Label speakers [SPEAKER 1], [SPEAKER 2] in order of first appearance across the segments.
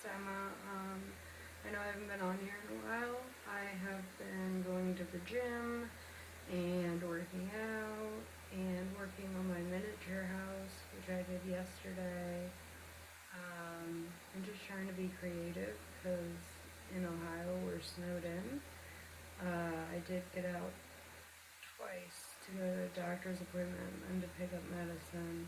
[SPEAKER 1] Emma. I know I haven't been on here in a while. I have been going to the gym and working out and working on my miniature house, which I did yesterday. I'm just trying to be creative because in Ohio we're snowed in. I did get out twice to go to a doctor's appointment and to pick up medicine,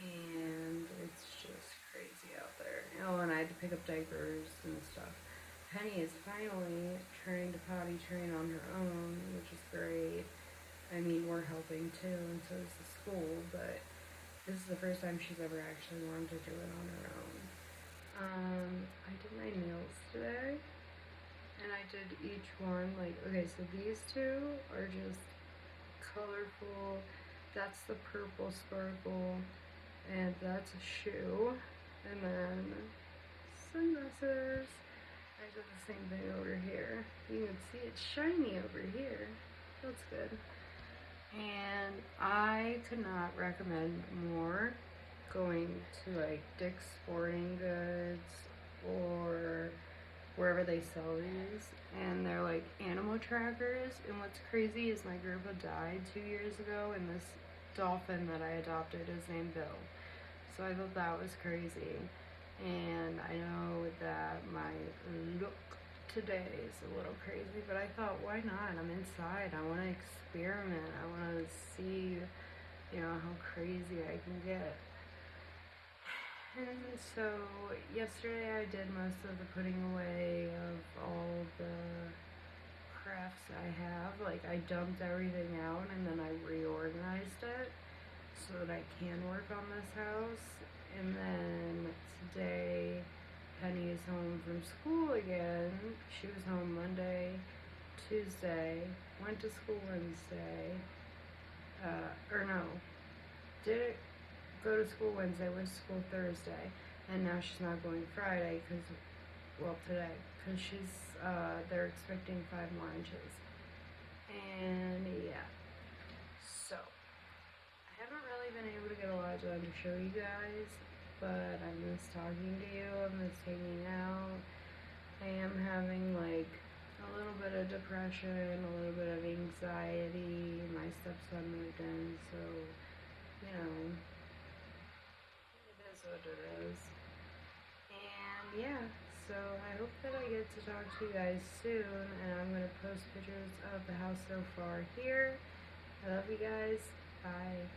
[SPEAKER 1] and it's just crazy out there. Oh, and I had to pick up diapers and stuff. Penny is finally trying to potty train on her own, which is great. I mean, we're helping too, and so is the school, but this is the first time she's ever actually wanted to do it on her own. I did my nails today, and I did each one, like, okay, so these two are just colorful. That's the purple sparkle, and that's a shoe, and then sunglasses. I did the same thing over here. You can see it's shiny over here. That's good. And I could not recommend more going to like Dick's Sporting Goods or wherever they sell these, and they're like animal trackers. And what's crazy is my grandpa died 2 years ago, and this dolphin that I adopted is named Bill. So I thought that was crazy. And I know that my look today is a little crazy, but I thought, why not? I'm inside. I want to experiment. I want to see, how crazy I can get. And so yesterday I did most of the putting away of all the crafts I have. Like, I dumped everything out and then I reorganized it so that I can work on this house. And then today Penny is home from school again. She was home Monday, Tuesday, went to school Wednesday, didn't go to school Wednesday, went to school Thursday, and now she's not going Friday today, because they're expecting 5 more inches. And yeah, so I haven't really been able to get a lot done to show you guys, but I miss talking to you, I miss hanging out. I am having like a little bit of depression, a little bit of anxiety. My stepson moved in, so, it is what it is. And yeah, so I hope that I get to talk to you guys soon, and I'm going to post pictures of the house so far here. I love you guys. Bye.